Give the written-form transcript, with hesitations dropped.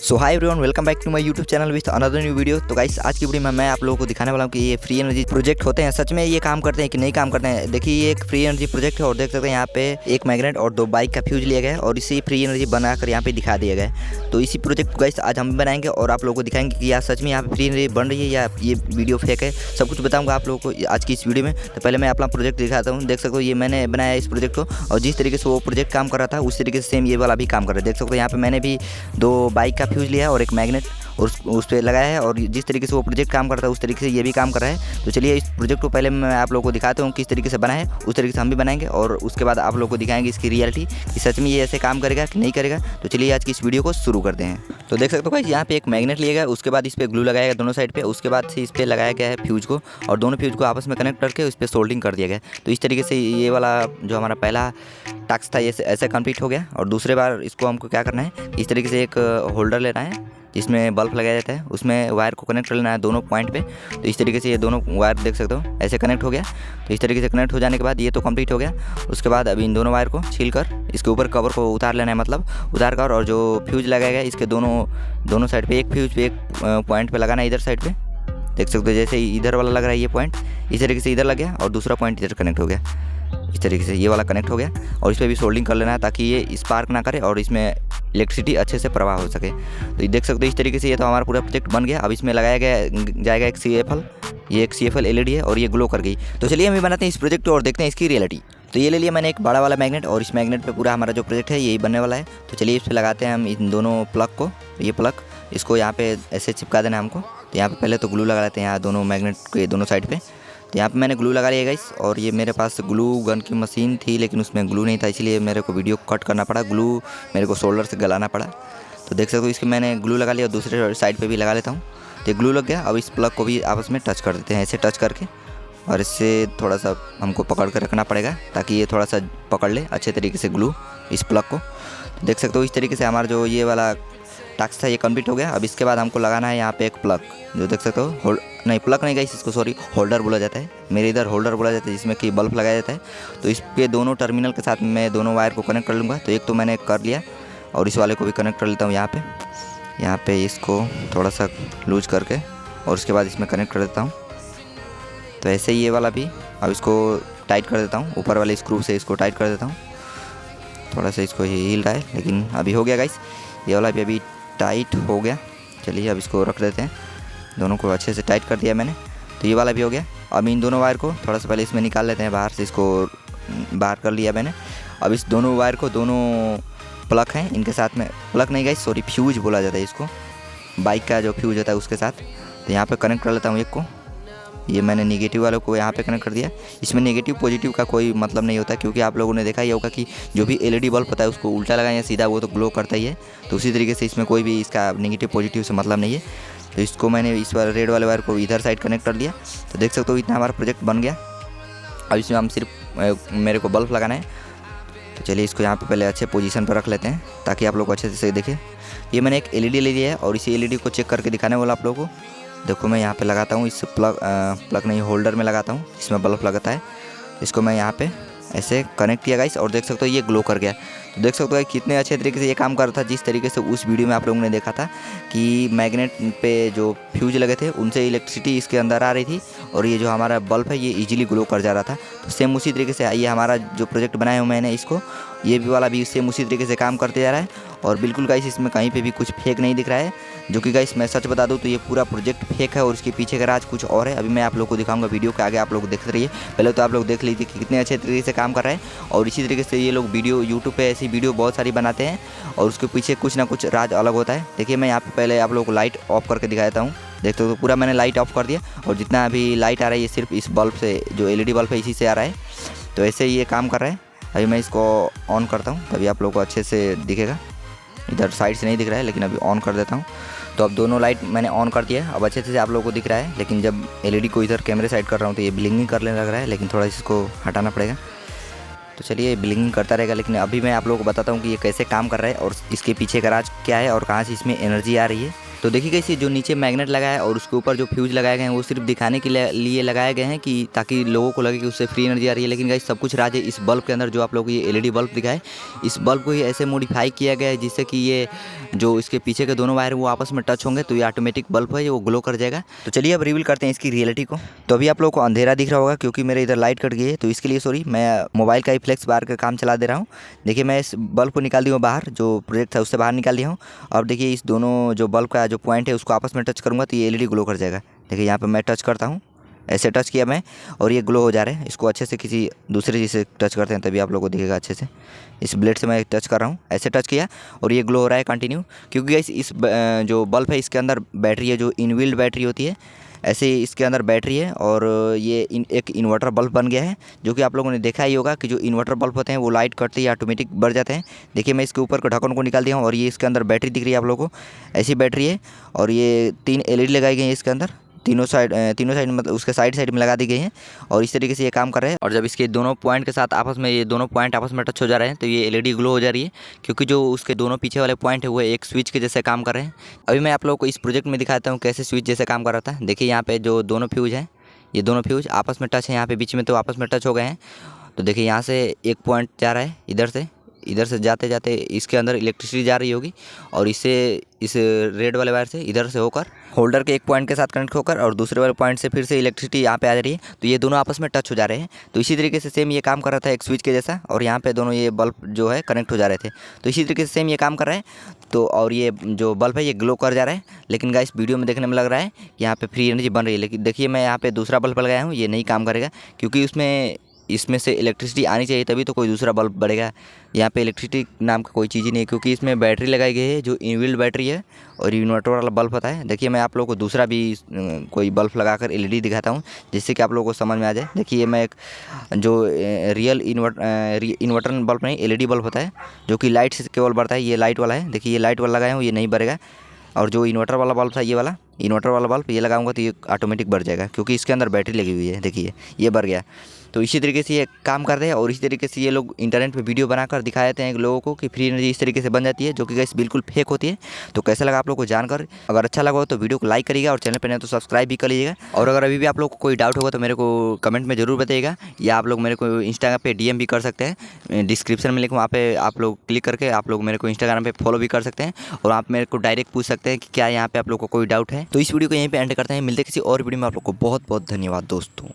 So hi everyone, welcome back to my YouTube channel with another new video. तो guys, आज की video में मैं आप लोगों को दिखाने वाला हूँ कि ये फ्री एनर्जी प्रोजेक्ट होते हैं, सच में ये काम करते हैं कि नहीं काम करते हैं। देखिए, ये एक फ्री एनर्जी प्रोजेक्ट है और देख सकते हैं यहाँ पे एक मैग्नेट और 2 बाइक का फ्यूज लिया गया है और इसी फ्री एनर्जी बनाकर यहाँ पे दिखा दिया गया है। तो इसी प्रोजेक्ट को गाइस आज हम बनाएंगे और आप लोगों को दिखाएंगे कि यार सच में यहाँ पे फ्री एनर्जी बन रही है या ये वीडियो फेक है। सब कुछ बताऊँगा आप लोगों को आज की इस वीडियो में। तो पहले मैं अपना प्रोजेक्ट दिखाता हूँ। देख सकते हो ये मैंने बनाया इस प्रोजेक्ट को, और जिस तरीके से वो प्रोजेक्ट काम कर रहा था उस तरीके से सेम ये वाला भी काम कर रहा है। देख सकते हो यहाँ पे मैंने भी 2 बाइक का फ्यूज लिया है और एक मैग्नेट उस पर लगाया है, और जिस तरीके से वो प्रोजेक्ट काम करता है उस तरीके से ये भी काम कर रहा है। तो चलिए इस प्रोजेक्ट को पहले मैं आप लोगों को दिखाता हूँ किस तरीके से बना है, उस तरीके से हम भी बनाएंगे और उसके बाद आप लोगों को दिखाएंगे इसकी रियलिटी कि सच में ये ऐसे काम करेगा कि नहीं करेगा। तो चलिए आज की इस वीडियो को शुरू करते हैं। तो देख सकते हो भाई, यहाँ पे एक मैग्नेट लिया गया, उसके बाद इस पर ग्लू लगाया गया दोनों साइड पे, उसके बाद से इस पर लगाया गया है फ्यूज को और दोनों फ्यूज को आपस में कनेक्ट करके उस पर सोल्डिंग कर दिया गया। तो इस तरीके से ये वाला जो हमारा पहला टास्क था ये ऐसे कंप्लीट हो गया। और दूसरे बार इसको हमको क्या करना है, इस तरीके से एक होल्डर लेना है जिसमें बल्ब लगाया जाता है, उसमें वायर को कनेक्ट कर लेना है दोनों पॉइंट पे। तो इस तरीके से ये दोनों वायर देख सकते हो ऐसे कनेक्ट हो गया। तो इस तरीके से कनेक्ट हो जाने के बाद ये तो कंप्लीट हो गया। उसके बाद अभी इन दोनों वायर को छील कर इसके ऊपर कवर को उतार लेना है, मतलब उतार कर, और जो फ्यूज लगाया गया इसके दोनों साइड पे एक फ्यूज पे एक पॉइंट पे लगाना है इधर साइड पे। देख सकते हो जैसे इधर वाला लग रहा है ये पॉइंट, इस तरीके से इधर लग गया और दूसरा पॉइंट इधर कनेक्ट हो गया। इस तरीके से ये वाला कनेक्ट हो गया और इस पर भी सोल्डिंग कर लेना है ताकि ये स्पार्क ना करे और इसमें इलेक्ट्रिसिटी अच्छे से प्रवाह हो सके। तो ये देख सकते हो इस तरीके से ये तो हमारा पूरा प्रोजेक्ट बन गया। अब इसमें लगाया जाएगा एक CFL, ये एक CFL LED है और ये ग्लो कर गई। तो चलिए हम भी बनाते हैं इस प्रोजेक्ट को और देखते हैं इसकी रियलिटी। तो ये ले लिया मैंने एक बड़ा वाला मैग्नेट और इस मैग्नेट पे पूरा हमारा जो प्रोजेक्ट है यही बनने वाला है। तो चलिए इस पर लगाते हैं हम इन दोनों प्लग को। ये प्लग इसको यहाँ पे ऐसे चिपका देना है हमको। तो यहाँ पे पहले तो ग्लू लगा लेते हैं यहाँ दोनों मैग्नेट के दोनों साइड पे। तो यहाँ पे मैंने ग्लू लगा लिया गाइस, और ये मेरे पास ग्लू गन की मशीन थी लेकिन उसमें ग्लू नहीं था, इसलिए मेरे को वीडियो कट करना पड़ा, ग्लू मेरे को शोल्डर से गलाना पड़ा। तो देख सकते हो इसके मैंने ग्लू लगा लिया और दूसरे साइड पे भी लगा लेता हूँ। तो ग्लू लग गया। अब इस प्लग को भी आपस में टच कर देते हैं ऐसे टच करके, और इससे थोड़ा सा हमको पकड़ कर रखना पड़ेगा ताकि ये थोड़ा सा पकड़ ले अच्छे तरीके से ग्लू इस प्लग को। तो देख सकते हो इस तरीके से हमारा जो ये वाला टास्क था ये कंप्लीट हो गया। अब इसके बाद हमको लगाना है यहाँ पे एक प्लग, जो देख सकते हो प्लग नहीं गाइस, इसको सॉरी होल्डर बोला जाता है, मेरे इधर होल्डर बोला जाता है, जिसमें कि बल्ब लगाया जाता है। तो इस पे दोनों टर्मिनल के साथ मैं दोनों वायर को कनेक्ट कर लूँगा। तो एक तो मैंने कर लिया और इस वाले को भी कनेक्ट कर लेता हूँ यहाँ पे इसको थोड़ा सा लूज करके, और उसके बाद इसमें कनेक्ट कर देता हूँ। तो ऐसे ही ये वाला भी अब इसको टाइट कर देता हूँ, ऊपर वाले स्क्रू से इसको टाइट कर देता हूँ। थोड़ा सा इसको हिल रहा है लेकिन अभी हो गया गाइस, ये वाला भी अभी टाइट हो गया। चलिए अब इसको रख देते हैं, दोनों को अच्छे से टाइट कर दिया मैंने। तो ये वाला भी हो गया। अब इन दोनों वायर को थोड़ा सा पहले इसमें निकाल लेते हैं बाहर से, इसको बाहर कर लिया मैंने। अब इस दोनों वायर को दोनों प्लग हैं इनके साथ में, प्लग नहीं गाइस सॉरी फ्यूज बोला जाता है इसको, बाइक का जो फ्यूज होता है उसके साथ। तो यहाँ पे कनेक्ट कर लेता हूँ एक को, ये मैंने नेगेटिव वालों को यहाँ पे कनेक्ट कर दिया। इसमें नेगेटिव पॉजिटिव का कोई मतलब नहीं होता, क्योंकि आप लोगों ने देखा ही होगा कि जो भी LED बल्ब होता है उसको उल्टा लगाएं या सीधा वो तो ग्लो करता ही है। तो उसी तरीके से इसमें कोई भी इसका नेगेटिव पॉजिटिव से मतलब नहीं है। तो इसको मैंने इस बार रेड वाले वायर को इधर साइड कनेक्ट कर लिया। तो देख सकते हो इतना हमारा प्रोजेक्ट बन गया। अब इसमें हम सिर्फ मेरे को बल्ब लगाना है। तो चलिए इसको यहाँ पे पहले अच्छे पोजीशन पर रख लेते हैं ताकि आप लोग अच्छे से देखें। ये मैंने एक LED ले लिया है और इसी LED को चेक करके दिखाने वाला आप लोगों को। देखो मैं यहाँ पे लगाता हूँ, इस प्लग नहीं होल्डर में लगाता हूँ, इसमें बल्ब लगता है। इसको मैं यहाँ पे ऐसे कनेक्ट किया गाइस, और देख सकते हो ये ग्लो कर गया। तो देख सकते हो कितने अच्छे तरीके से ये काम कर रहा था, जिस तरीके से उस वीडियो में आप लोगों ने देखा था कि मैग्नेट पे जो फ्यूज लगे थे उनसे इलेक्ट्रिसिटी इसके अंदर आ रही थी और ये जो हमारा बल्ब है ये इजीली ग्लो कर जा रहा था। तो सेम उसी तरीके से ये हमारा जो प्रोजेक्ट बनाया हूँ मैंने इसको, ये भी वाला भी सेम उसी तरीके से काम करते जा रहा है। और बिल्कुल गाइस इसमें कहीं पे भी कुछ फेक नहीं दिख रहा है, जो कि गाइस मैं सच बता दूं तो ये पूरा प्रोजेक्ट फेक है और इसके पीछे का राज कुछ और है। अभी मैं आप लोगों को दिखाऊंगा, वीडियो के आगे आप लोग देखते रहिए। पहले तो आप लोग देख लीजिए कि कितने अच्छे तरीके से काम कर रहा है, और इसी तरीके से ये लोग वीडियो यूट्यूब पे ऐसी वीडियो बहुत सारी बनाते हैं और उसके पीछे कुछ ना कुछ राज अलग होता है। देखिए मैं यहाँ पे पहले आप लोगों को लाइट ऑफ करके दिखाता हूँ। देखते हो तो पूरा मैंने लाइट ऑफ कर दिया, और जितना अभी लाइट आ रहा है ये सिर्फ इस बल्ब से, जो LED बल्ब है इसी से आ रहा है। तो ऐसे ही ये काम कर रहा है। अभी मैं इसको ऑन करता हूँ तभी आप लोगों को अच्छे से दिखेगा, इधर साइड से नहीं दिख रहा है लेकिन अभी ऑन कर देता हूँ। तो अब दोनों लाइट मैंने ऑन कर दिया है, अब अच्छे से आप लोगों को दिख रहा है। लेकिन जब LED को इधर कैमरे साइड कर रहा हूँ तो ये ब्लिंकिंग करने लग रहा है, लेकिन थोड़ा इसको हटाना पड़ेगा। तो चलिए ये ब्लिंकिंग करता रहेगा, लेकिन अभी मैं आप लोगों को बताता हूँ कि ये कैसे काम कर रहा है और इसके पीछे का राज क्या है और कहाँ से इसमें एनर्जी आ रही है। तो देखिए गाइस, ये जो नीचे मैग्नेट लगा है और उसके ऊपर जो फ्यूज लगाए गए हैं वो सिर्फ दिखाने के लिए लगाए गए हैं कि ताकि लोगों को लगे कि उससे फ्री एनर्जी आ रही है। लेकिन गाइस सब कुछ राज है इस बल्ब के अंदर। जो आप लोगों को ये एलईडी बल्ब दिखा है, इस बल्ब को ही ऐसे मॉडिफाई किया गया है जिससे कि ये जो इसके पीछे के दोनों वायर वो आपस में टच होंगे तो ये ऑटोमेटिक बल्ब है, वो ग्लो कर जाएगा। तो चलिए अब रिवील करते हैं इसकी रियलिटी को। तो अभी आप लोगों को अंधेरा दिख रहा होगा क्योंकि मेरे इधर लाइट कट गई है, तो इसके लिए सॉरी, मैं मोबाइल का ही फ्लेक्स बार का काम चला दे रहा हूँ। देखिए मैं इस बल्ब को निकाल दी हूँ बाहर, जो प्रोजेक्ट था उससे बाहर निकाल दिया हूँ। अब देखिए इस दोनों जो बल्ब का जो पॉइंट है उसको आपस में टच करूँगा तो ये एलईडी ग्लो कर जाएगा। देखिए यहाँ पर मैं टच करता हूँ, ऐसे टच किया मैं और ये ग्लो हो जा रहा है। इसको अच्छे से किसी दूसरे चीज़ से टच करते हैं तभी आप लोगों को दिखेगा अच्छे से। इस ब्लेड से मैं टच कर रहा हूँ, ऐसे टच किया और ये ग्लो हो रहा है कंटिन्यू। क्योंकि गाइस इस जो बल्ब है इसके अंदर बैटरी है, जो इनबिल्ट बैटरी होती है, ऐसे ही इसके अंदर बैटरी है और ये एक इन्वर्टर बल्ब बन गया है। जो कि आप लोगों ने देखा ही होगा कि जो इन्वर्टर बल्ब होते हैं वो लाइट कटते ही ऑटोमेटिक बढ़ जाते हैं। देखिए मैं इसके ऊपर का ढक्कन को निकाल दिया हूँ और ये इसके अंदर बैटरी दिख रही है आप लोगों को, ऐसी बैटरी है। और ये 3 एलईडी लगाई गई हैं इसके अंदर, तीनों साइड मतलब उसके साइड में लगा दी गई हैं और इस तरीके से ये काम कर रहे हैं। और जब इसके दोनों पॉइंट के साथ आपस में ये दोनों पॉइंट आपस में टच हो जा रहे हैं तो ये एलईडी ग्लो हो जा रही है, क्योंकि जो उसके दोनों पीछे वाले पॉइंट है वो एक स्विच के जैसे काम कर रहे हैं। अभी मैं आप लोगों को इस प्रोजेक्ट में दिखाता हूँ कैसे स्विच जैसे काम कर रहा था। देखिए यहाँ पे जो दोनों फ्यूज हैं, ये दोनों फ्यूज आपस में टच है यहाँ पे बीच में, तो आपस में टच हो गए हैं। तो देखिए यहाँ से एक पॉइंट जा रहा है इधर से जाते जाते इसके अंदर इलेक्ट्रिसिटी जा रही होगी और इससे इस रेड वाले वायर से इधर से होकर होल्डर के एक पॉइंट के साथ कनेक्ट होकर और दूसरे वाले पॉइंट से फिर से इलेक्ट्रिसिटी यहाँ पे आ जा रही है। तो ये दोनों आपस में टच हो जा रहे हैं। तो इसी तरीके से सेम ये काम कर रहा था एक स्विच के जैसा, और यहाँ पे दोनों ये बल्ब जो है कनेक्ट हो जा रहे थे। तो इसी तरीके से सेम ये काम कर रहा है। तो और ये जो बल्ब है ये ग्लो कर जा रहा है। लेकिन गाइस वीडियो में देखने में लग रहा है कि यहाँ पे फ्री एनर्जी बन रही है, लेकिन देखिए मैं यहाँ पे दूसरा बल्ब लगाया हूँ, ये नहीं काम करेगा क्योंकि इसमें से इलेक्ट्रिसिटी आनी चाहिए तभी तो कोई दूसरा बल्ब बढ़ेगा। यहाँ पे इलेक्ट्रिसिटी नाम का कोई चीज़ ही नहीं है क्योंकि इसमें बैटरी लगाई गई है जो इनबिल्ट बैटरी है और इन्वर्टर वाला बल्ब होता है। देखिए मैं आप लोगों को दूसरा भी कोई बल्ब लगाकर एलईडी दिखाता हूँ जिससे कि आप लोगों को समझ में आ जाए। देखिए मैं एक जो रियल इन्वर्टर बल्ब नहीं, एलईडी बल्ब होता है जो कि लाइट से केवल बढ़ता है, ये लाइट वाला है। देखिए ये लाइट वाला लगाया हूँ, ये नहीं बढ़ेगा। और जो इन्वर्टर वाला बल्ब था, ये वाला इन्वर्टर वाला बल्ब ये लगाऊंगा तो ये ऑटोमेटिक बढ़ जाएगा क्योंकि इसके अंदर बैटरी लगी हुई है। देखिए ये बढ़ गया। तो इसी तरीके से ये काम करते हैं और इसी तरीके से ये लोग इंटरनेट पे वीडियो बनाकर दिखा देते हैं लोगों को कि फ्री एनर्जी इस तरीके से बन जाती है, जो कि गाइस बिल्कुल फेक होती है। तो कैसा लगा आप लोग को जानकर? अगर अच्छा लगा हो तो वीडियो को लाइक करिएगा और चैनल पर नहीं तो सब्सक्राइब भी कर लीजिएगा। और अगर अभी भी आप लोग को कोई डाउट होगा तो मेरे को कमेंट में ज़रूर बताइएगा, या आप लोग मेरे को इंस्टाग्राम पे डीएम भी कर सकते हैं। डिस्क्रिप्शन में लिंक, वहाँ पे आप लोग क्लिक करके आप लोग मेरे को इंस्टाग्राम पे फॉलो भी कर सकते हैं और आप मेरे को डायरेक्ट पूछ सकते हैं कि क्या यहाँ पे आप लोग को कोई डाउट है। तो इस वीडियो को यहीं पे एंड करते हैं, मिलते किसी और वीडियो में। आप लोग को बहुत बहुत धन्यवाद दोस्तों।